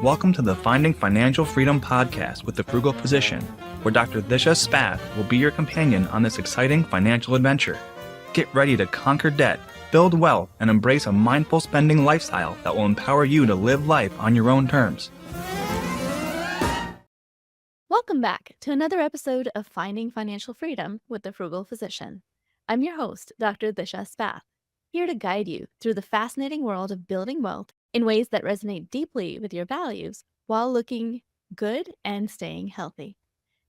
Welcome to the Finding Financial Freedom podcast with the Frugal Physician, where Dr. Disha Spath will be your companion on this exciting financial adventure. Get ready to conquer debt, build wealth, and embrace a mindful spending lifestyle that will empower you to live life on your own terms. Welcome back to another episode of Finding Financial Freedom with the Frugal Physician. I'm your host, Dr. Disha Spath, here to guide you through the fascinating world of building wealth in ways that resonate deeply with your values while looking good and staying healthy.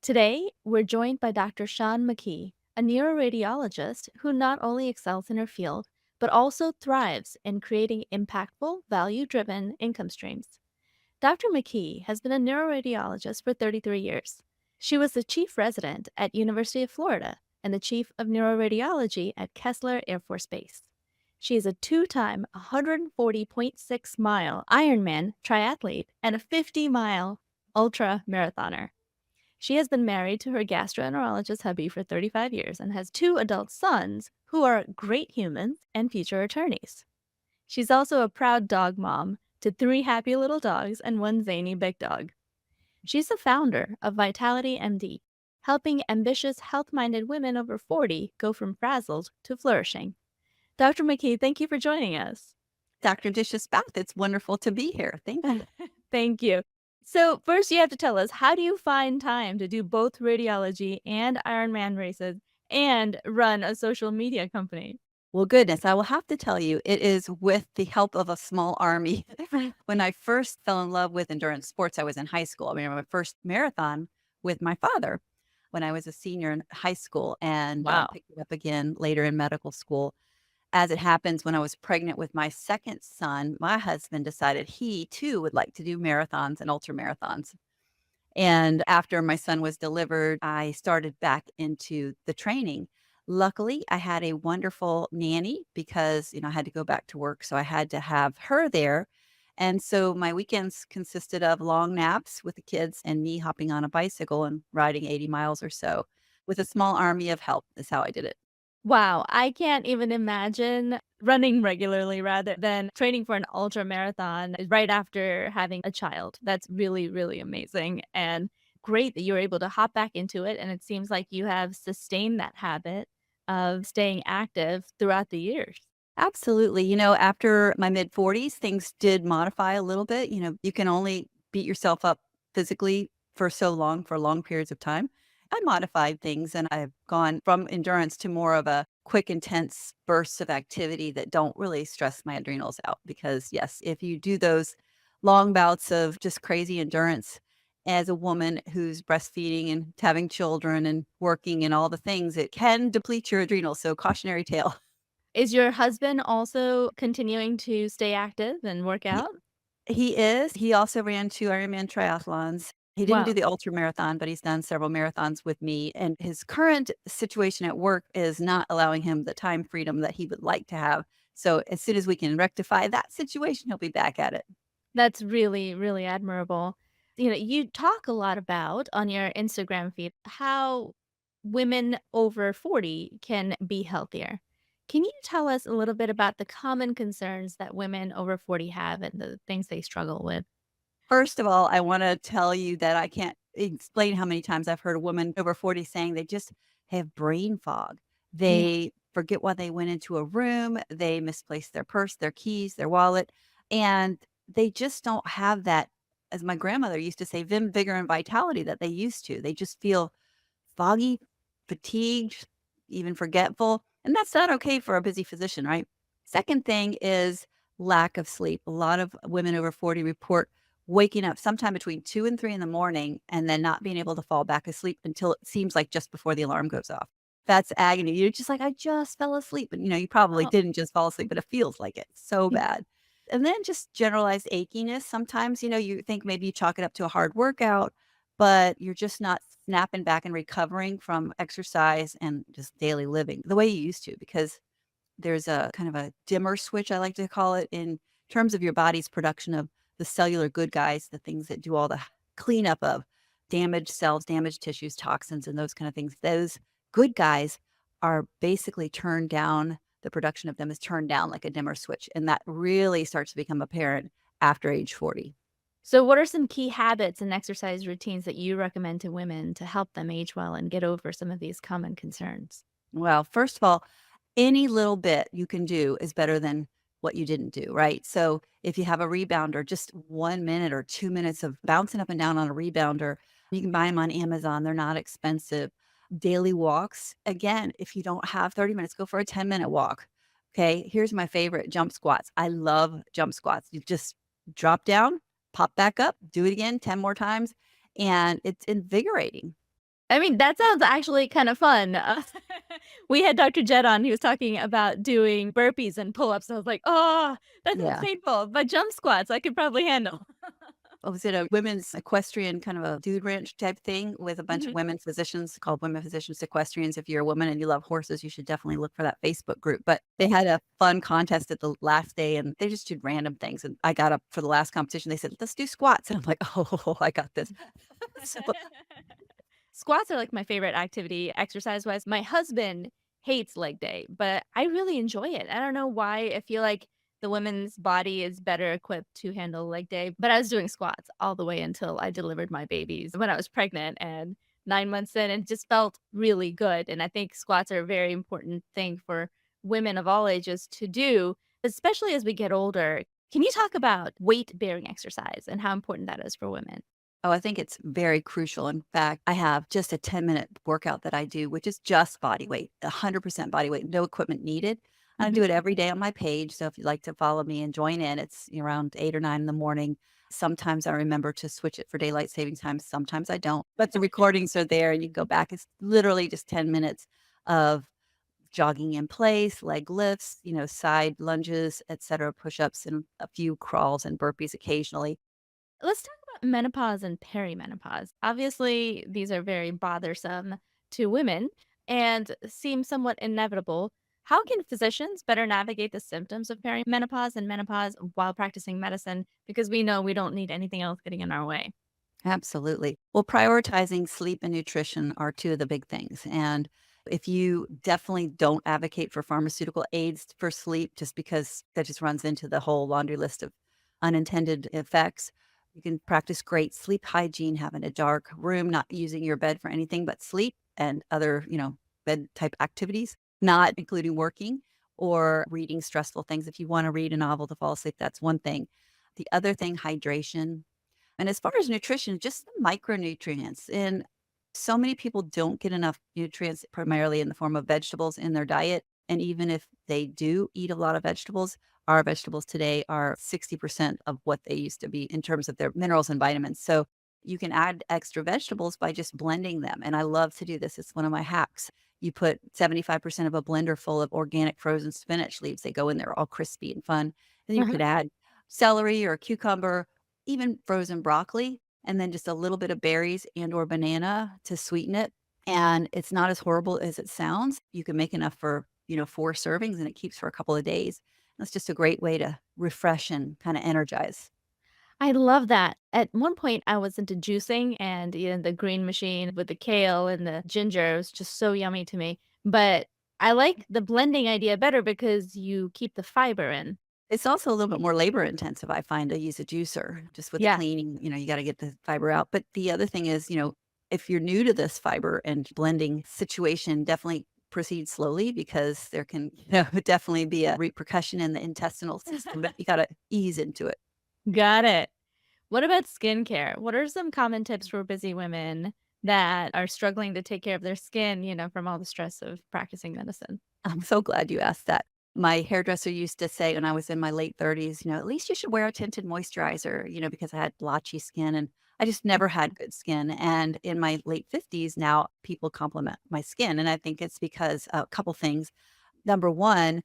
Today, we're joined by Dr. Shaun McKee, a neuroradiologist who not only excels in her field, but also thrives in creating impactful, value-driven income streams. Dr. McKee has been a neuroradiologist for 33 years. She was the chief resident at University of Florida and the chief of neuroradiology at Kessler Air Force Base. She is a two-time 140.6-mile Ironman triathlete and a 50-mile ultra marathoner. She has been married to her gastroenterologist hubby for 35 years and has two adult sons who are great humans and future attorneys. She's also a proud dog mom to 3 happy little dogs and 1 zany big dog. She's the founder of Vitality MD, helping ambitious, health-minded women over 40 go from frazzled to flourishing. Dr. McKee, thank you for joining us. Dr. Disha Spath, it's wonderful to be here. Thank you. Thank you. So first you have to tell us, how do you find time to do both radiology and Ironman races and run a social media company? Well, goodness, I will have to tell you, it is with the help of a small army. When I first fell in love with endurance sports, I was in high school. I mean, my first marathon with my father when I was a senior in high school and Wow. picked it up again later in medical school. As it happens, when I was pregnant with my second son, my husband decided he too would like to do marathons and ultra marathons. And after my son was delivered, I started back into the training. Luckily, I had a wonderful nanny because, I had to go back to work. So I had to have her there. And so my weekends consisted of long naps with the kids and me hopping on a bicycle and riding 80 miles or so with a small army of help is how I did it. Wow, I can't even imagine running regularly rather than training for an ultra marathon right after having a child. That's really, really amazing and great that you're able to hop back into it. And it seems like you have sustained that habit of staying active throughout the years. Absolutely. After my mid 40s, things did modify a little bit. You can only beat yourself up physically for so long, for long periods of time. I modified things and I've gone from endurance to more of a quick, intense bursts of activity that don't really stress my adrenals out. Because, yes, if you do those long bouts of just crazy endurance as a woman who's breastfeeding and having children and working and all the things, it can deplete your adrenals. So, cautionary tale. Is your husband also continuing to stay active and work He out? he is. He also ran 2 Ironman triathlons. He didn't do Wow. the ultra marathon, but he's done several marathons with me, and his current situation at work is not allowing him the time freedom that he would like to have. So, as soon as we can rectify that situation, he'll be back at it. That's really, really admirable. You talk a lot about on your Instagram feed how women over 40 can be healthier. Can you tell us a little bit about the common concerns that women over 40 have and the things they struggle with? First of all, I wanna tell you that I can't explain how many times I've heard a woman over 40 saying they just have brain fog. Yeah. They forget why they went into a room, they misplaced their purse, their keys, their wallet, and they just don't have that, as my grandmother used to say, vim, vigor, and vitality that they used to. They just feel foggy, fatigued, even forgetful, and that's not okay for a busy physician, right? Second thing is lack of sleep. A lot of women over 40 report waking up sometime between 2 and 3 in the morning and then not being able to fall back asleep until it seems like just before the alarm goes off. That's agony. You're just like, "I just fell asleep." And, you probably Oh, didn't just fall asleep, but it feels like it. So bad. And then just generalized achiness. Sometimes, you think maybe you chalk it up to a hard workout, but you're just not snapping back and recovering from exercise and just daily living the way you used to because there's a kind of a dimmer switch, I like to call it, in terms of your body's production of the cellular good guys, the things that do all the cleanup of damaged cells, damaged tissues, toxins, and those kind of things. Those good guys are basically turned down. The production of them is turned down like a dimmer switch. And that really starts to become apparent after age 40. So, what are some key habits and exercise routines that you recommend to women to help them age well and get over some of these common concerns? Well, first of all, any little bit you can do is better than what you didn't do, right? So if you have a rebounder, just 1 minute or 2 minutes of bouncing up and down on a rebounder, you can buy them on Amazon. They're not expensive. Daily walks. Again, if you don't have 30 minutes, go for a 10-minute walk. Okay. Here's my favorite jump squats. I love jump squats. You just drop down, pop back up, do it again 10 more times, and it's invigorating. I mean, that sounds actually kind of fun. We had Dr. Jed on. He was talking about doing burpees and pull ups. And I was like, oh, that sounds Yeah. painful. But jump squats, I could probably handle. I was in a women's equestrian kind of a dude ranch type thing with a bunch of Mhm. women physicians called Women Physicians Equestrians. If you're a woman and you love horses, you should definitely look for that Facebook group. But they had a fun contest at the last day and they just did random things. And I got up for the last competition. They said, let's do squats. And I'm like, oh, I got this. So Squats are like my favorite activity exercise wise. My husband hates leg day, but I really enjoy it. I don't know why. I feel like the women's body is better equipped to handle leg day, but I was doing squats all the way until I delivered my babies when I was pregnant and 9 months in, and just felt really good. And I think squats are a very important thing for women of all ages to do, especially as we get older. Can you talk about weight bearing exercise and how important that is for women? Oh, I think it's very crucial. In fact, I have just a 10-minute workout that I do, which is just body weight, 100% body weight, no equipment needed. I do Mhm. it every day on my page. So if you'd like to follow me and join in, it's around 8 or 9 in the morning. Sometimes I remember to switch it for daylight savings time. Sometimes I don't, but the recordings are there and you can go back. It's literally just 10 minutes of jogging in place, leg lifts, side lunges, etc., push-ups and a few crawls and burpees occasionally. Let's talk about menopause and perimenopause. Obviously, these are very bothersome to women and seem somewhat inevitable. How can physicians better navigate the symptoms of perimenopause and menopause while practicing medicine? Because we know we don't need anything else getting in our way. Absolutely. Well, prioritizing sleep and nutrition are two of the big things. And if you definitely don't advocate for pharmaceutical aids for sleep, just because that just runs into the whole laundry list of unintended effects, you can practice great sleep hygiene, having a dark room, not using your bed for anything but sleep and other, bed type activities, not including working or reading stressful things. If you want to read a novel to fall asleep, that's one thing. The other thing, hydration, and as far as nutrition, just the micronutrients. And so many people don't get enough nutrients, primarily in the form of vegetables in their diet. And even if they do eat a lot of vegetables, our vegetables today are 60% of what they used to be in terms of their minerals and vitamins. So you can add extra vegetables by just blending them. And I love to do this. It's one of my hacks. You put 75% of a blender full of organic frozen spinach leaves. They go in there all crispy and fun. Then you Uh-huh. could add celery or cucumber, even frozen broccoli, and then just a little bit of berries and or banana to sweeten it. And it's not as horrible as it sounds. You can make enough for, 4 servings and it keeps for a couple of days. That's just a great way to refresh and kind of energize. I love that. At one point, I was into juicing and the green machine with the kale and the ginger. It was just so yummy to me. But I like the blending idea better because you keep the fiber in. It's also a little bit more labor intensive, I find, to use a juicer just with the Yeah. cleaning, you got to get the fiber out. But the other thing is, if you're new to this fiber and blending situation, definitely proceed slowly because there can definitely be a repercussion in the intestinal system, but you got to ease into it. Got it. What about skincare? What are some common tips for busy women that are struggling to take care of their skin, from all the stress of practicing medicine? I'm so glad you asked that. My hairdresser used to say when I was in my late 30s, at least you should wear a tinted moisturizer, because I had blotchy skin and I just never had good skin. And in my late 50s, now people compliment my skin. And I think it's because a couple things. Number one,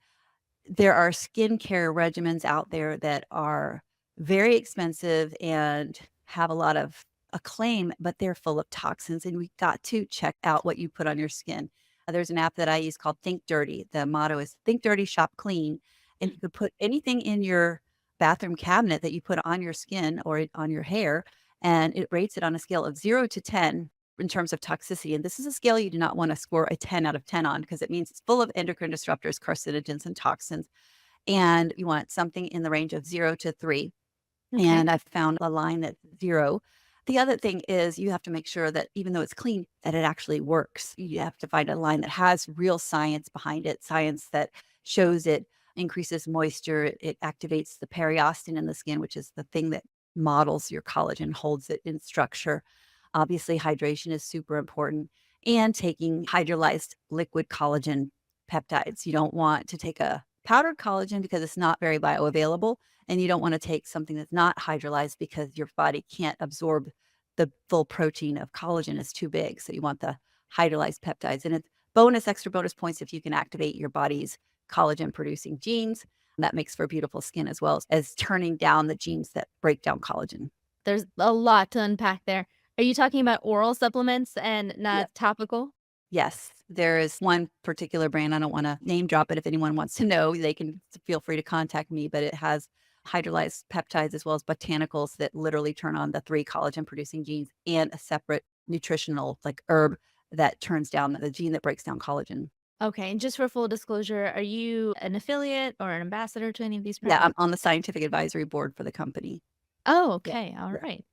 there are skincare regimens out there that are very expensive and have a lot of acclaim, but they're full of toxins. And we got to check out what you put on your skin. There's an app that I use called Think Dirty. The motto is Think Dirty, Shop Clean. And you could put anything in your bathroom cabinet that you put on your skin or on your hair, and it rates it on a scale of 0 to 10 in terms of toxicity. And this is a scale you do not want to score a 10 out of 10 on because it means it's full of endocrine disruptors, carcinogens, and toxins. And you want something in the range of 0 to 3. Okay. and I've found a line that's 0. The other thing is you have to make sure that even though it's clean, that it actually works. You have to find a line that has real science behind it, science that shows it increases moisture, it activates the periostin in the skin, which is the thing that models your collagen, holds it in structure. Obviously, hydration is super important, and taking hydrolyzed liquid collagen peptides. You don't want to take a powdered collagen because it's not very bioavailable, and you don't want to take something that's not hydrolyzed because your body can't absorb the full protein of collagen. It's too big. So you want the hydrolyzed peptides. And it's extra bonus points if you can activate your body's collagen producing genes. That makes for beautiful skin as well as turning down the genes that break down collagen. There's a lot to unpack there. Are you talking about oral supplements and Yeah. not topical? Yes, there is one particular brand. I don't want to name drop it. If anyone wants to know, they can feel free to contact me, but it has hydrolyzed peptides as well as botanicals that literally turn on the 3 collagen producing genes and a separate nutritional like herb that turns down the gene that breaks down collagen. Okay, and just for full disclosure, are you an affiliate or an ambassador to any of these Yeah, brands? I'm on the scientific advisory board for the company. Oh, Yeah. okay. All Yeah. right.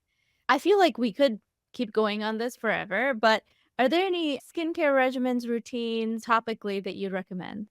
I feel like we could keep going on this forever, but are there any skincare regimens, routines, topically that you'd recommend?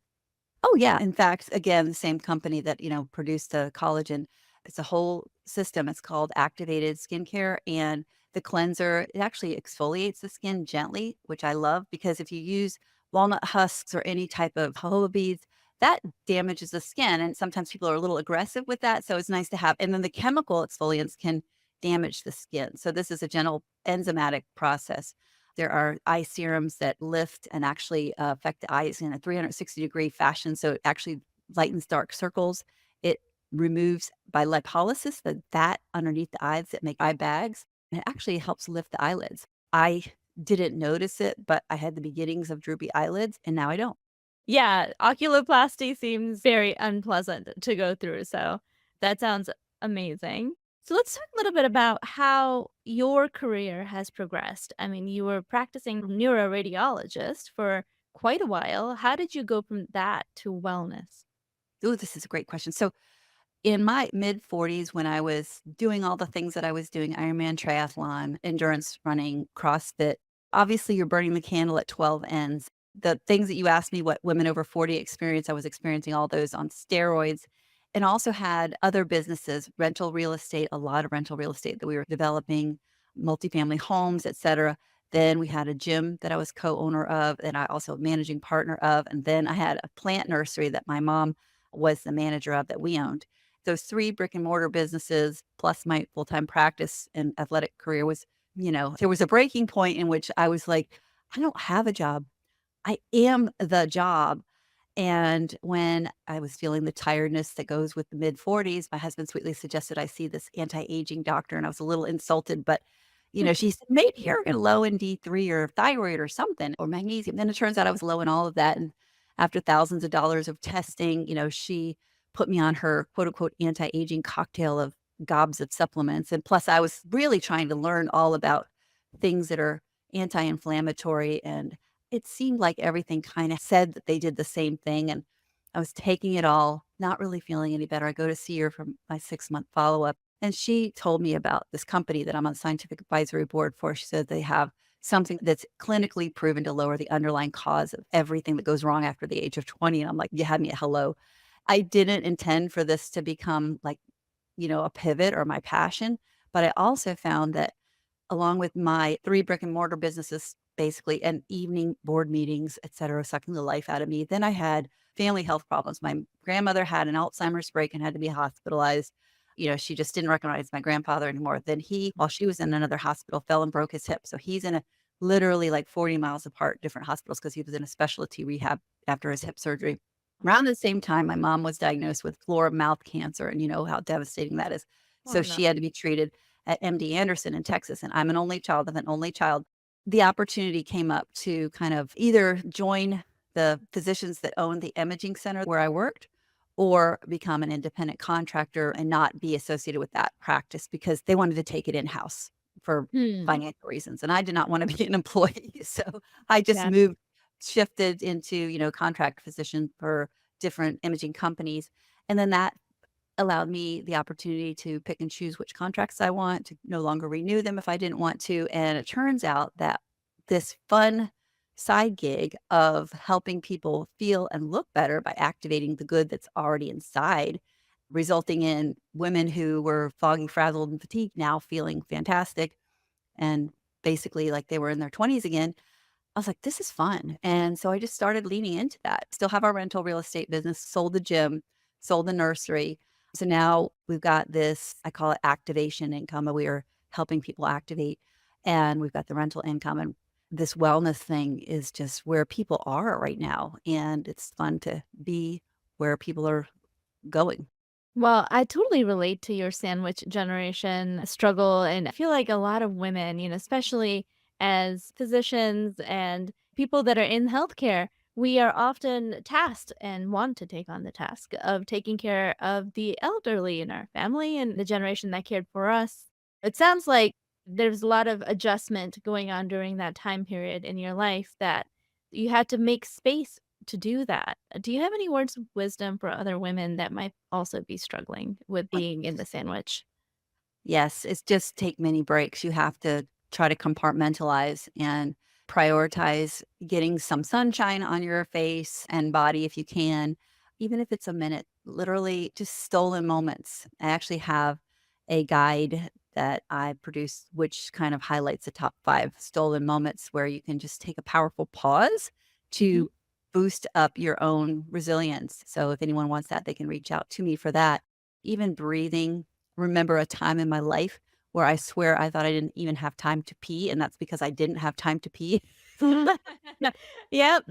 Oh, yeah. In fact, again, the same company that, produced the collagen, it's a whole system. It's called activated skincare, and the cleanser, it actually exfoliates the skin gently, which I love because if you use walnut husks or any type of jojoba beads, that damages the skin. And sometimes people are a little aggressive with that. So it's nice to have. And then the chemical exfoliants can damage the skin. So this is a gentle enzymatic process. There are eye serums that lift and actually affect the eyes in a 360-degree fashion. So it actually lightens dark circles. It removes by lipolysis the fat underneath the eyes that make eye bags. And it actually helps lift the eyelids. I didn't notice it, but I had the beginnings of droopy eyelids, and now I don't. Yeah, oculoplasty seems very unpleasant to go through, so that sounds amazing. So let's talk a little bit about how your career has progressed. I mean, you were practicing neuroradiologist for quite a while. How did you go from that to wellness? Ooh, this is a great question. So in my mid 40s, when I was doing all the things that I was doing, Ironman triathlon, endurance running, CrossFit, obviously you're burning the candle at 12 ends. The things that you asked me what women over 40 experience, I was experiencing all those on steroids, and also had other businesses, rental real estate, a lot of rental real estate that we were developing, multifamily homes, et cetera. Then we had a gym that I was co-owner of, and I also managing partner of. And then I had a plant nursery that my mom was the manager of that we owned. Those 3 brick and mortar businesses plus my full-time practice and athletic career was, there was a breaking point in which I was like, I don't have a job. I am the job. And when I was feeling the tiredness that goes with the mid 40s, my husband sweetly suggested I see this anti-aging doctor. And I was a little insulted, but she said, maybe you're low in D3 or thyroid or something, or magnesium. Then it turns out I was low in all of that. And after thousands of dollars of testing, she put me on her quote unquote anti-aging cocktail of gobs of supplements. And plus, I was really trying to learn all about things that are anti-inflammatory, and it seemed like everything kinda said that they did the same thing, and I was taking it all, not really feeling any better. I go to see her for my 6-month follow-up, and she told me about this company that I'm on the scientific advisory board for. She said they have something that's clinically proven to lower the underlying cause of everything that goes wrong after the age of 20, and I'm like, "You had me at hello." I didn't intend for this to become, like, a pivot or my passion, but I also found that along with my 3 brick and mortar businesses, basically, and evening board meetings, et cetera, sucking the life out of me. Then I had family health problems. My grandmother had an Alzheimer's break and had to be hospitalized. She just didn't recognize my grandfather anymore. Then he, while she was in another hospital, fell and broke his hip. So he's in a literally like 40 miles apart, different hospitals because he was in a specialty rehab after his hip surgery. Around the same time, my mom was diagnosed with floor mouth cancer, and you know how devastating that is. Oh, So no. she had to be treated at MD Anderson in Texas, and I'm an only child of an only child. The opportunity came up to kind of either join the physicians that owned the imaging center where I worked or become an independent contractor and not be associated with that practice because they wanted to take it in-house for Hmm. financial reasons, and I did not wanna be an employee, so I just Yeah. shifted into, contract physician for different imaging companies, and then that allowed me the opportunity to pick and choose which contracts I want, to no longer renew them if I didn't want to. And it turns out that this fun side gig of helping people feel and look better by activating the good that's already inside, resulting in women who were foggy, frazzled, and fatigued now feeling fantastic and basically like they were in their 20s again. I was like, this is fun. And so I just started leaning into that. Still have our rental real estate business, sold the gym, sold the nursery. So now we've got this, I call it activation income. We are helping people activate. And we've got the rental income. And this wellness thing is just where people are right now. And it's fun to be where people are going. Well, I totally relate to your sandwich generation struggle. And I feel like a lot of women, especially as physicians and people that are in healthcare, we are often tasked and want to take on the task of taking care of the elderly in our family and the generation that cared for us. It sounds like there's a lot of adjustment going on during that time period in your life that you had to make space to do that. Do you have any words of wisdom for other women that might also be struggling with being in the sandwich? Yes, it's just take many breaks. You have to try to compartmentalize and prioritize getting some sunshine on your face and body if you can, even if it's a minute, literally just stolen moments. I actually have a guide that I produce, which kind of highlights the top 5 stolen moments where you can just take a powerful pause Mhm. to boost up your own resilience. So if anyone wants that, they can reach out to me for that. Even breathing, remember a time in my life where I swear I thought I didn't even have time to pee, and that's because I didn't have time to pee. Yep.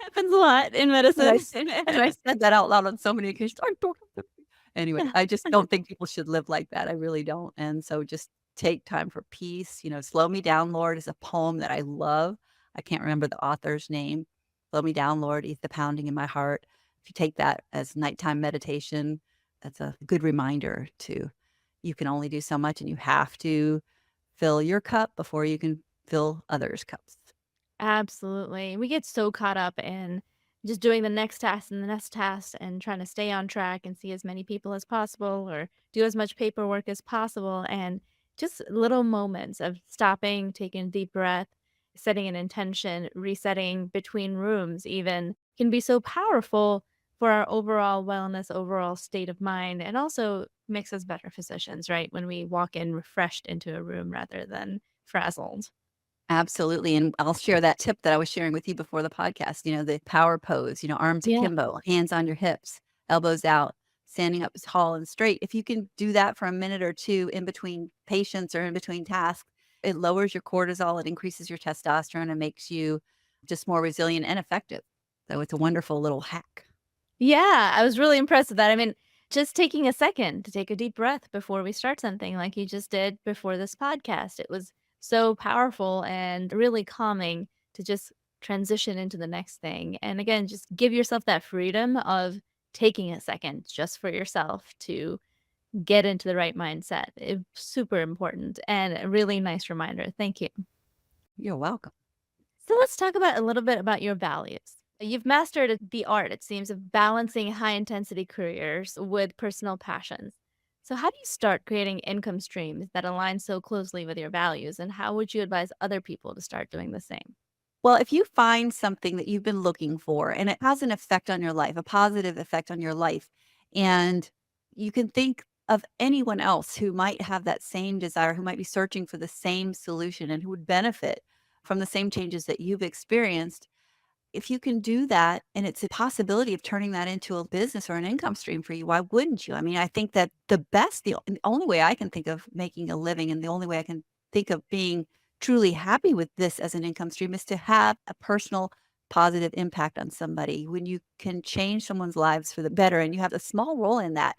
Happens a lot in And I medicine. s and I said that out loud on so many occasions. I don't have to pee. Anyway, I just don't think people should live like that. I really don't. And so just take time for peace. "Slow Me Down, Lord" is a poem that I love. I can't remember the author's name. "Slow me down, Lord, ease the pounding in my heart." If you take that as nighttime meditation, that's a good reminder to you can only do so much and you have to fill your cup before you can fill others' cups. Absolutely. We get so caught up in just doing the next task and the next task and trying to stay on track and see as many people as possible or do as much paperwork as possible. And just little moments of stopping, taking a deep breath, setting an intention, resetting between rooms, even can be so powerful for our overall wellness, overall state of mind, and also makes us better physicians, right? When we walk in refreshed into a room rather than frazzled. Absolutely, and I'll share that tip that I was sharing with you before the podcast, the power pose, arms Yeah. akimbo, hands on your hips, elbows out, standing up tall and straight. If you can do that for a minute or 2 in between patients or in between tasks, it lowers your cortisol, it increases your testosterone, and makes you just more resilient and effective. So it's a wonderful little hack. Yeah, I was really impressed with that. I mean, just taking a second to take a deep breath before we start something like you just did before this podcast. It was so powerful and really calming to just transition into the next thing. And again, just give yourself that freedom of taking a second just for yourself to get into the right mindset. It's super important and a really nice reminder. Thank you. You're welcome. So let's talk about a little bit about your values. You've mastered the art, it seems, of balancing high intensity careers with personal passions. So, how do you start creating income streams that align so closely with your values? And how would you advise other people to start doing the same? Well, if you find something that you've been looking for and it has an effect on your life, a positive effect on your life, and you can think of anyone else who might have that same desire, who might be searching for the same solution and who would benefit from the same changes that you've experienced, if you can do that and it's a possibility of turning that into a business or an income stream for you, why wouldn't you? I mean, I think that the only way I can think of making a living and the only way I can think of being truly happy with this as an income stream is to have a personal positive impact on somebody. When you can change someone's lives for the better and you have a small role in that,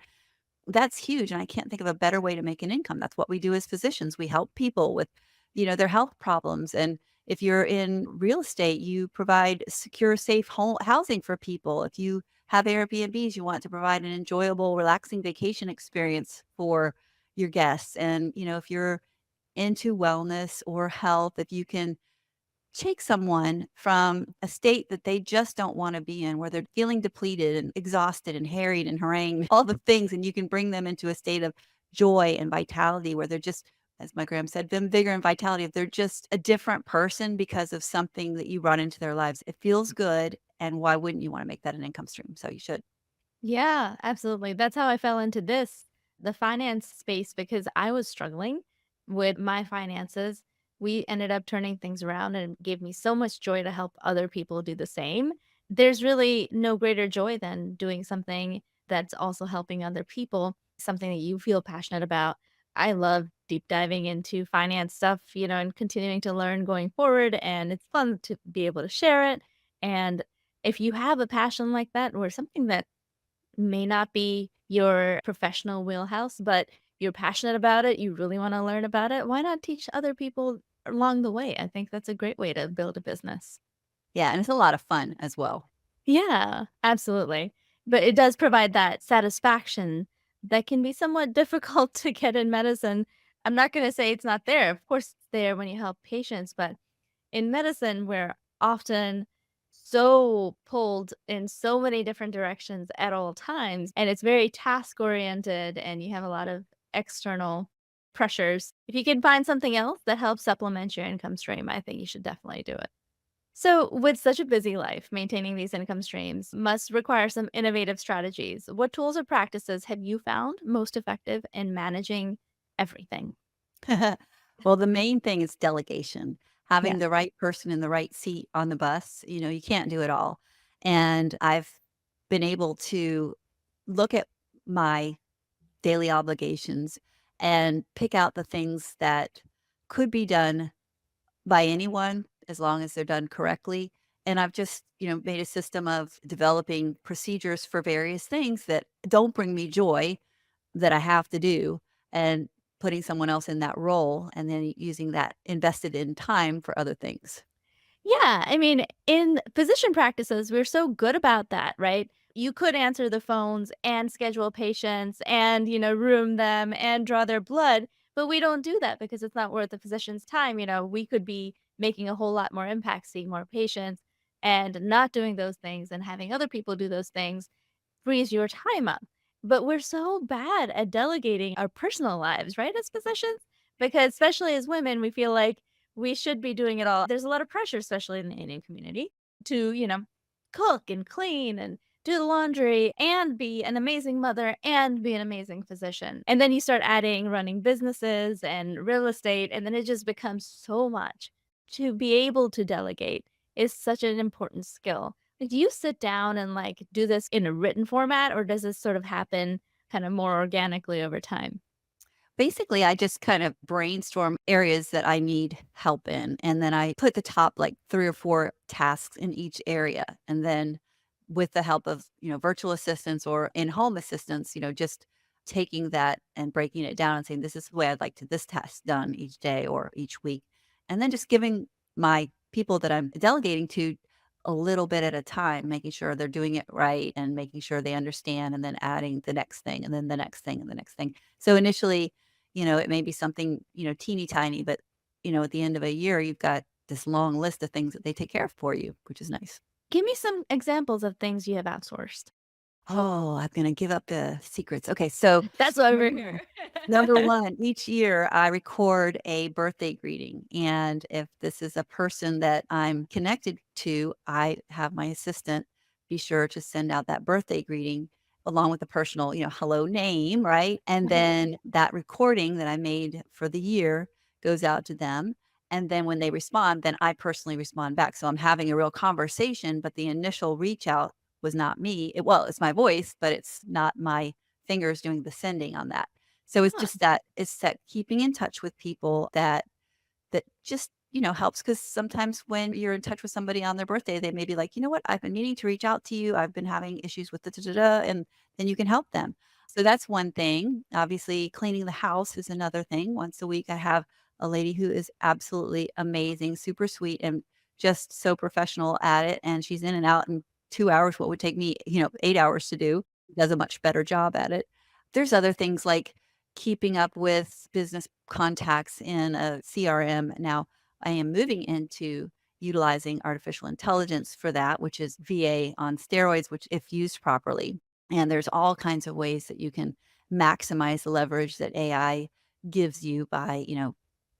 that's huge, and I can't think of a better way to make an income. That's what we do as physicians. We help people with, their health problems, and if you're in real estate, you provide secure, safe housing for people. If you have Airbnbs, you want to provide an enjoyable, relaxing vacation experience for your guests. And, if you're into wellness or health, if you can take someone from a state that they just don't want to be in, where they're feeling depleted and exhausted and harried and harangued, all the things, and you can bring them into a state of joy and vitality where they're just, as my gram said, vim, vigor, and vitality. If they're just a different person because of something that you brought into their lives, it feels good. And why wouldn't you want to make that an income stream? So you should. Yeah, absolutely. That's how I fell into the finance space, because I was struggling with my finances. We ended up turning things around, and it gave me so much joy to help other people do the same. There's really no greater joy than doing something that's also helping other people, something that you feel passionate about. I love deep diving into finance stuff, and continuing to learn going forward. And it's fun to be able to share it. And if you have a passion like that, or something that may not be your professional wheelhouse, but you're passionate about it, you really wanna learn about it, why not teach other people along the way? I think that's a great way to build a business. Yeah. And it's a lot of fun as well. Yeah, absolutely. But it does provide that satisfaction that can be somewhat difficult to get in medicine. I'm not gonna say it's not there. Of course, it's there when you help patients, but in medicine, we're often so pulled in so many different directions at all times, and it's very task oriented, and you have a lot of external pressures. If you can find something else that helps supplement your income stream, I think you should definitely do it. So, with such a busy life, maintaining these income streams must require some innovative strategies. What tools or practices have you found most effective in managing everything? Well, the main thing is delegation, Yeah. having the right person in the right seat on the bus. You can't do it all. And I've been able to look at my daily obligations and pick out the things that could be done by anyone as long as they're done correctly. And I've just, made a system of developing procedures for various things that don't bring me joy that I have to do, and putting someone else in that role, and then using that invested in time for other things. Yeah, I mean, in physician practices, we're so good about that, right? You could answer the phones and schedule patients and, room them and draw their blood, but we don't do that because it's not worth the physician's time. We could be making a whole lot more impact, seeing more patients, and not doing those things and having other people do those things frees your time up. But we're so bad at delegating our personal lives, right, as physicians? Because especially as women, we feel like we should be doing it all. There's a lot of pressure, especially in the Indian community, to, cook and clean and do the laundry and be an amazing mother and be an amazing physician. And then you start adding running businesses and real estate, and then it just becomes so much. To be able to delegate is such an important skill. Like, do you sit down and, like, do this in a written format, or does this sort of happen kind of more organically over time? Basically, I just kind of brainstorm areas that I need help in, and then I put the top, like, 3 or 4 tasks in each area, and then with the help of, virtual assistants or in-home assistants, just taking that and breaking it down and saying, "This is the way I'd like to this task done each day or each week," and then just giving my people that I'm delegating to a little bit at a time, making sure they're doing it right and making sure they understand, and then adding the next thing, and then the next thing, and the next thing. So initially, it may be something, teeny tiny, but, at the end of a year, you've got this long list of things that they take care of for you, which is nice. Give me some examples of things you have outsourced. Oh, I'm gonna give up the secrets. Okay, so That's why we're here. number 1, each year I record a birthday greeting, and if this is a person that I'm connected to, I have my assistant be sure to send out that birthday greeting along with the personal, hello name, right? And Uh-huh. then that recording that I made for the year goes out to them, and then when they respond, then I personally respond back. So I'm having a real conversation, but the initial reach out was not me. It's my voice, but it's not my fingers doing the sending on that. So it's Huh. just that it's that keeping in touch with people that just, helps, because sometimes when you're in touch with somebody on their birthday, they may be like, "You know what? I've been meaning to reach out to you. I've been having issues with da da da da," and then you can help them. So that's one thing. Obviously, cleaning the house is another thing. Once a week, I have a lady who is absolutely amazing, super sweet, and just so professional at it. And she's in and out in 2 hours, what would take me, 8 hours to do. Does a much better job at it. There's other things like keeping up with business contacts in a CRM. Now, I am moving into utilizing artificial intelligence for that, which is VA on steroids, which if used properly. And there's all kinds of ways that you can maximize the leverage that AI gives you by,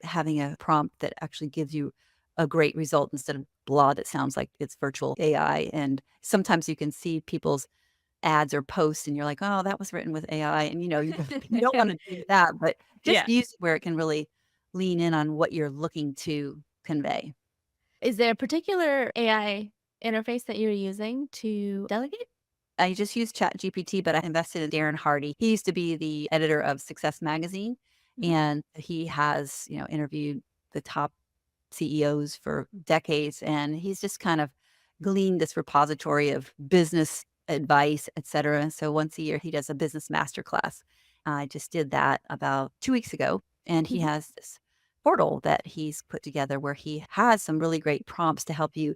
having a prompt that actually gives you a great result instead of blah that sounds like it's virtual AI. And sometimes you can see people's ads or posts and you're like, oh, that was written with AI. And you don't want to do that, but Yeah. just use it where it can really lean in on what you're looking to convey. Is there a particular AI interface that you're using to delegate? I just use ChatGPT, but I invested in Darren Hardy. He used to be the editor of Success Magazine, Mhm. and he has, interviewed the top CEOs for decades, and he's just kind of gleaned this repository of business advice, et cetera. So once a year, he does a business masterclass. I just did that about 2 weeks ago, and he Mhm. has this portal that he's put together where he has some really great prompts to help you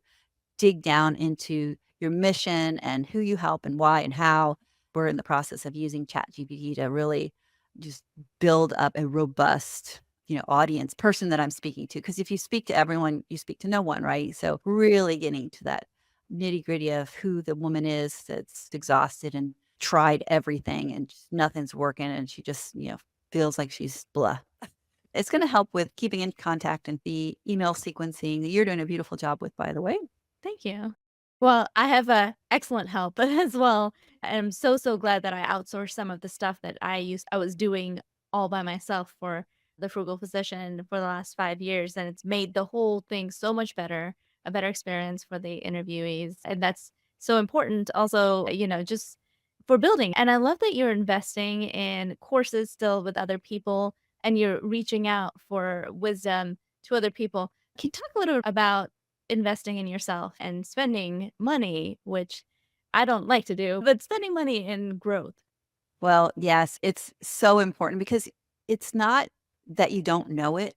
dig down into your mission and who you help and why and how. We're in the process of using ChatGPT to really just build up a robust, audience person that I'm speaking to. Because if you speak to everyone, you speak to no one, right? So really getting to that nitty gritty of who the woman is that's exhausted and tried everything and just nothing's working, and she just, feels like she's blah. It's going to help with keeping in contact and the email sequencing that you're doing a beautiful job with, by the way. Thank you. Well, I have excellent help as well. I'm so, so glad that I outsourced some of the stuff that I was doing all by myself for the frugal physician for the last 5 years. And it's made the whole thing so much better, a better experience for the interviewees. And that's so important also, just for building. And I love that you're investing in courses still with other people and you're reaching out for wisdom to other people. Can you talk a little about investing in yourself and spending money, which I don't like to do, but spending money in growth? Well, yes, it's so important because it's not that you don't know it,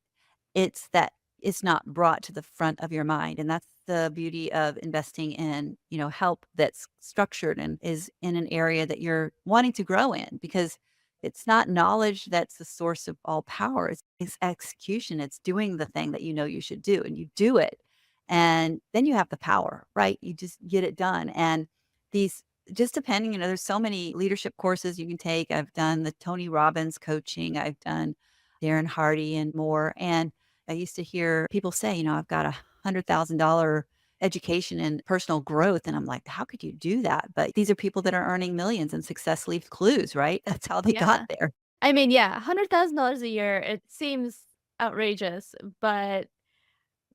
it's that it's not brought to the front of your mind. And that's the beauty of investing in, help that's structured and is in an area that you're wanting to grow in, because it's not knowledge that's the source of all power. It's execution. It's doing the thing that you know you should do and you do it. And then you have the power, right? You just get it done. And these just depending, there's so many leadership courses you can take. I've done the Tony Robbins coaching, I've done Darren Hardy and more. And I used to hear people say, I've got $100,000 education in personal growth. And I'm like, how could you do that? But these are people that are earning millions, and success leaves clues, right? That's how they got Yeah. there. I mean, yeah, $100,000 a year, it seems outrageous, but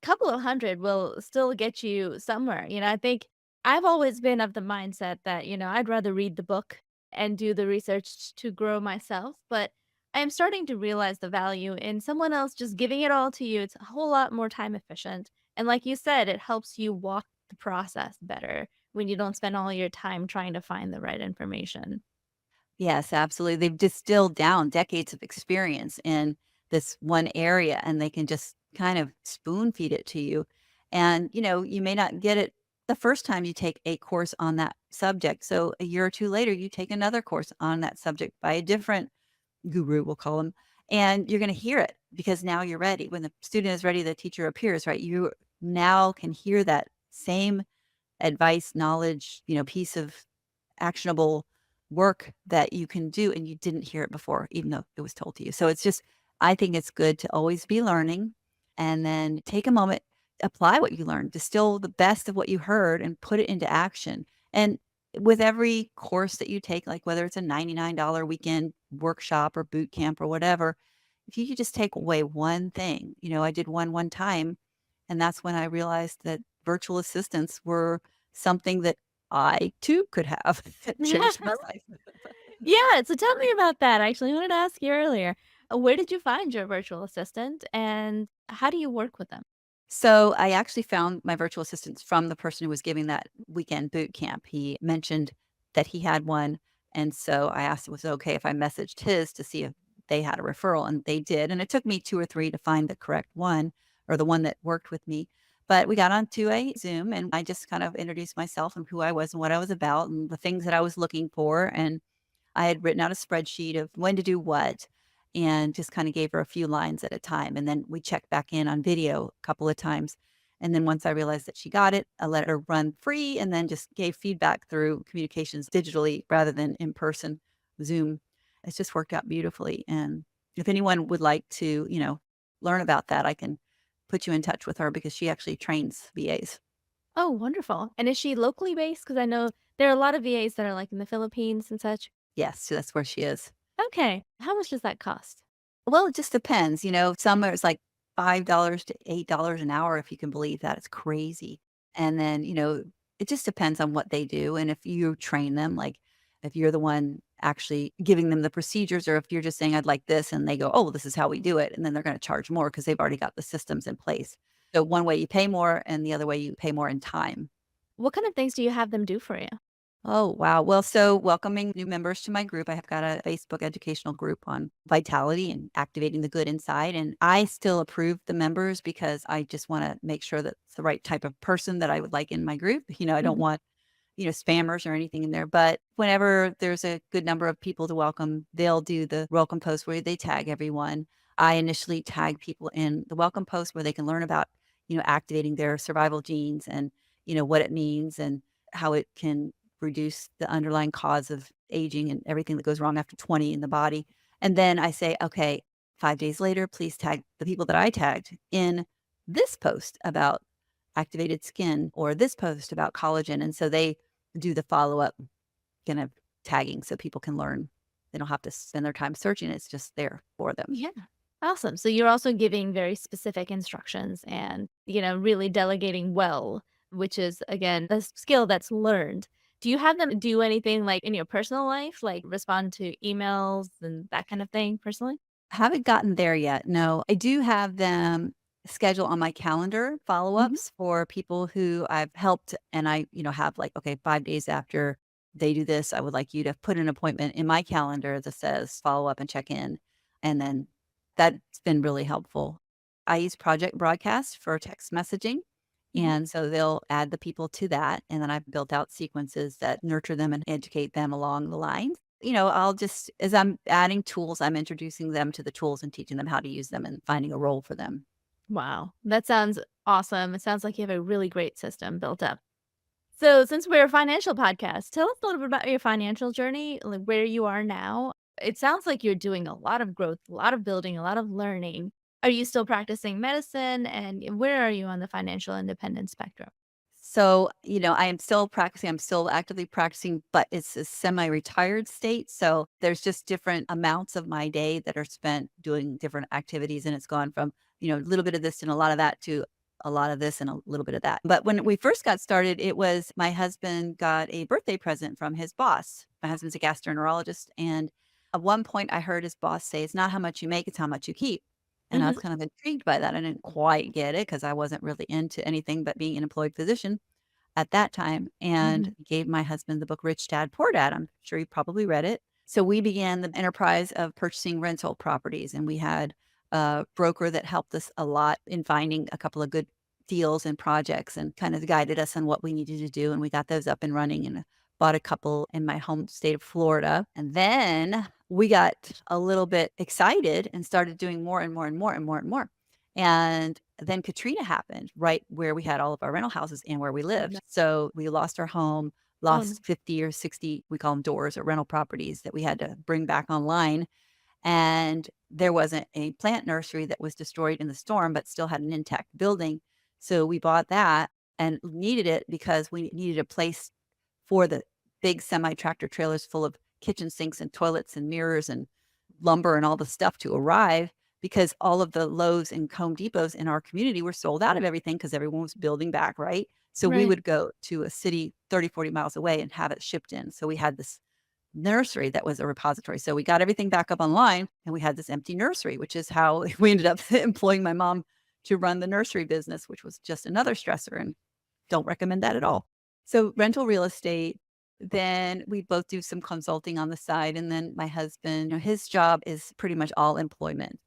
couple of hundred will still get you somewhere. I think I've always been of the mindset that, I'd rather read the book and do the research to grow myself, but I am starting to realize the value in someone else just giving it all to you. It's a whole lot more time efficient. And like you said, it helps you walk the process better when you don't spend all your time trying to find the right information. Yes, absolutely. They've distilled down decades of experience in this one area, and they can just kind of spoon feed it to you. And, you may not get it the first time you take a course on that subject. So a year or two later, you take another course on that subject by a different guru, we'll call them, and you're going to hear it because now you're ready. When the student is ready, the teacher appears, right? You now can hear that same advice, knowledge, piece of actionable work that you can do, and you didn't hear it before, even though it was told to you. So it's just, I think it's good to always be learning and then take a moment, apply what you learned, distill the best of what you heard and put it into action. And with every course that you take, like whether it's a $99 weekend workshop or boot camp or whatever, if you could just take away one thing, I did one time, and that's when I realized that virtual assistants were something that I too could have. It changed my life. Yeah, so tell me about that. I actually wanted to ask you earlier. Where did you find your virtual assistant and how do you work with them? So I actually found my virtual assistants from the person who was giving that weekend boot camp. He mentioned that he had one. And so I asked if it was okay if I messaged his to see if they had a referral, and they did. And it took me 2 or 3 to find the correct one, or the one that worked with me. But we got onto a Zoom, and I just kind of introduced myself and who I was and what I was about and the things that I was looking for. And I had written out a spreadsheet of when to do what, and just kind of gave her a few lines at a time. And then we checked back in on video a couple of times. And then once I realized that she got it, I let her run free and then just gave feedback through communications digitally rather than in person, Zoom. It's just worked out beautifully. And if anyone would like to, learn about that, I can put you in touch with her because she actually trains VAs. Oh, wonderful. And is she locally based? Because I know there are a lot of VAs that are like in the Philippines and such. Yes, so that's where she is. Okay. How much does that cost? Well, it just depends. Some are it's like $5 to $8 an hour, if you can believe that. It's crazy. And then, it just depends on what they do. And if you train them, like if you're the one actually giving them the procedures, or if you're just saying, I'd like this, and they go, oh, well, this is how we do it. And then they're going to charge more because they've already got the systems in place. So one way you pay more, and the other way you pay more in time. What kind of things do you have them do for you? Oh, wow. Well, so welcoming new members to my group. I have got a Facebook educational group on vitality and activating the good inside. And I still approve the members because I just want to make sure that it's the right type of person that I would like in my group. I don't Mhm. want, spammers or anything in there. But whenever there's a good number of people to welcome, they'll do the welcome post where they tag everyone. I initially tag people in the welcome post where they can learn about, activating their survival genes and, what it means and how it can reduce the underlying cause of aging and everything that goes wrong after 20 in the body. And then I say, okay, 5 days later, please tag the people that I tagged in this post about activated skin or this post about collagen. And so they do the follow up kind of tagging so people can learn. They don't have to spend their time searching. It's just there for them. Yeah. Awesome. So you're also giving very specific instructions and, really delegating well, which is, again, a skill that's learned. Do you have them do anything like in your personal life, like respond to emails and that kind of thing personally? Haven't gotten there yet. No, I do have them schedule on my calendar Mhm. follow-ups for people who I've helped and I, have like, okay, 5 days after they do this, I would like you to put an appointment in my calendar that says follow up and check in. And then that's been really helpful. I use Project Broadcast for text messaging. Mhm. And so they'll add the people to that. And then I've built out sequences that nurture them and educate them along the line. I'll just as I'm adding tools, I'm introducing them to the tools and teaching them how to use them and finding a role for them. Wow. That sounds awesome. It sounds like you have a really great system built up. So, since we're a financial podcast, tell us a little bit about your financial journey, like where you are now. It sounds like you're doing a lot of growth, a lot of building, a lot of learning. Are you still practicing medicine? And where are you on the financial independence spectrum? So, I am still practicing. I'm still actively practicing, but it's a semi-retired state. So there's just different amounts of my day that are spent doing different activities. And it's gone from, a little bit of this and a lot of that to a lot of this and a little bit of that. But when we first got started, it was my husband got a birthday present from his boss. My husband's a gastroenterologist. And at one point I heard his boss say, it's not how much you make, it's how much you keep. And I was Mhm. kind of intrigued by that. I didn't quite get it because I wasn't really into anything but being an employed physician at that time, and Mhm. gave my husband the book Rich Dad Poor Dad. I'm sure he probably read it. So we began the enterprise of purchasing rental properties, and we had a broker that helped us a lot in finding a couple of good deals and projects and kind of guided us on what we needed to do. And we got those up and running and bought a couple in my home state of Florida. And then we got a little bit excited and started doing more and more and more and more and more. And then Katrina happened right where we had all of our rental houses and where we Oh, no. lived. So we lost our home, Oh, no. lost 50 or 60, we call them doors or rental properties that we had to bring back online. And there wasn't a plant nursery that was destroyed in the storm, but still had an intact building. So we bought that and needed it because we needed a place for the big semi tractor trailers full of kitchen sinks and toilets and mirrors and lumber and all the stuff to arrive because all of the Lowe's and Home Depots in our community were sold out of everything because everyone was building back, right? So we Right. would go to a city 30, 40 miles away and have it shipped in. So we had this nursery that was a repository. So we got everything back up online and we had this empty nursery, which is how we ended up employing my mom to run the nursery business, which was just another stressor and don't recommend that at all. So rental real estate, then we both do some consulting on the side. And then my husband, his job is pretty much all employment.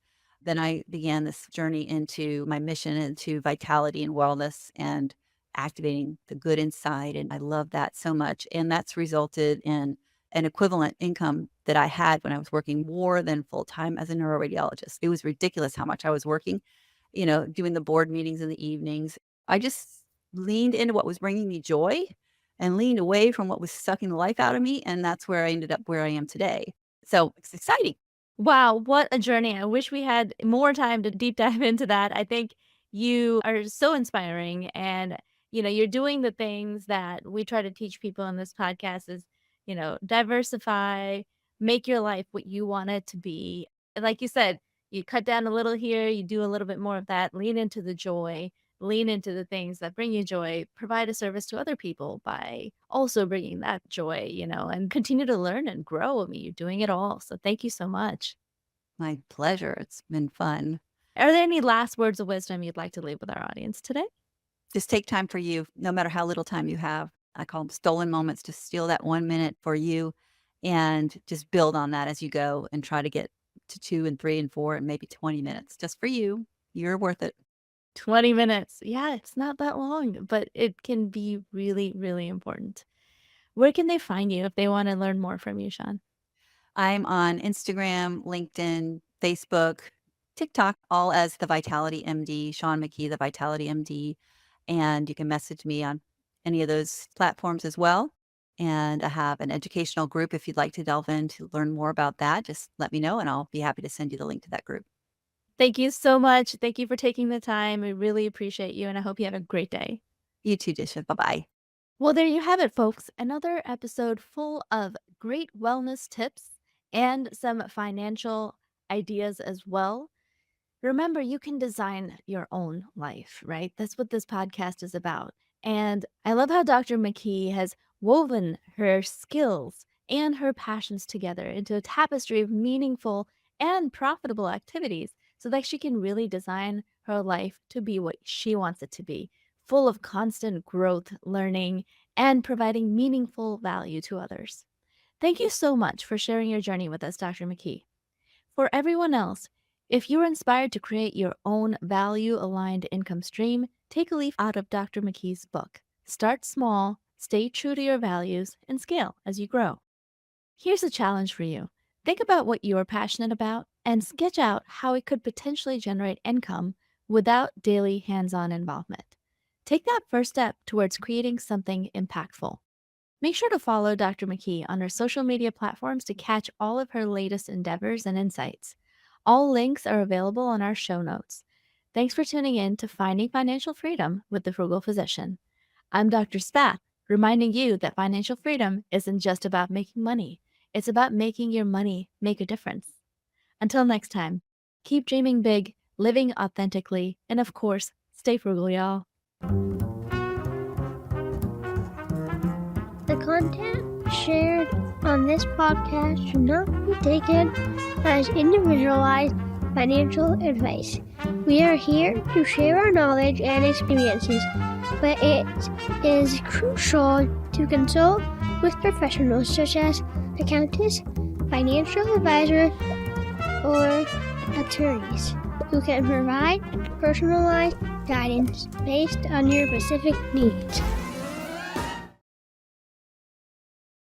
Then I began this journey into my mission into vitality and wellness and activating the good inside. And I love that so much. And that's resulted in an equivalent income that I had when I was working more than full time as a neuroradiologist. It was ridiculous how much I was working, doing the board meetings in the evenings. I just leaned into what was bringing me joy and leaned away from what was sucking the life out of me. And that's where I ended up where I am today. So it's exciting. Wow, what a journey. I wish we had more time to deep dive into that. I think you are so inspiring and you're doing the things that we try to teach people in this podcast is, diversify, make your life what you want it to be. And like you said, you cut down a little here, you do a little bit more of that, lean into the joy, lean into the things that bring you joy, provide a service to other people by also bringing that joy, and continue to learn and grow. I mean, you're doing it all. So thank you so much. My pleasure. It's been fun. Are there any last words of wisdom you'd like to leave with our audience today? Just take time for you, no matter how little time you have. I call them stolen moments. Just steal that 1 minute for you and just build on that as you go and try to get to 2 and 3 and 4 and maybe 20 minutes just for you. You're worth it. 20 minutes. Yeah, it's not that long, but it can be really, really important. Where can they find you if they want to learn more from you, Shaun? I'm on Instagram, LinkedIn, Facebook, TikTok, all as the Vitality MD, Shaun McKee, the Vitality MD. And you can message me on any of those platforms as well. And I have an educational group. If you'd like to delve in to learn more about that, just let me know and I'll be happy to send you the link to that group. Thank you so much. Thank you for taking the time. We really appreciate you, and I hope you have a great day. You too, Disha. Bye bye. Well, there you have it, folks. Another episode full of great wellness tips and some financial ideas as well. Remember, you can design your own life, right? That's what this podcast is about. And I love how Dr. McKee has woven her skills and her passions together into a tapestry of meaningful and profitable activities so that she can really design her life to be what she wants it to be, full of constant growth, learning, and providing meaningful value to others. Thank you so much for sharing your journey with us, Dr. McKee. For everyone else, if you're inspired to create your own value aligned income stream, take a leaf out of Dr. McKee's book. Start small, stay true to your values, and scale as you grow. Here's a challenge for you. Think about what you're passionate about and sketch out how it could potentially generate income without daily hands on involvement. Take that first step towards creating something impactful. Make sure to follow Dr. McKee on her social media platforms to catch all of her latest endeavors and insights. All links are available on our show notes. Thanks for tuning in to Finding Financial Freedom with the Frugal Physician. I'm Dr. Spath, reminding you that financial freedom isn't just about making money. It's about making your money make a difference. Until next time, keep dreaming big, living authentically, and of course, stay frugal, y'all. The content shared on this podcast should not be taken as individualized financial advice. We are here to share our knowledge and experiences, but it is crucial to consult with professionals such as accountants, financial advisors, or attorneys who can provide personalized guidance based on your specific needs.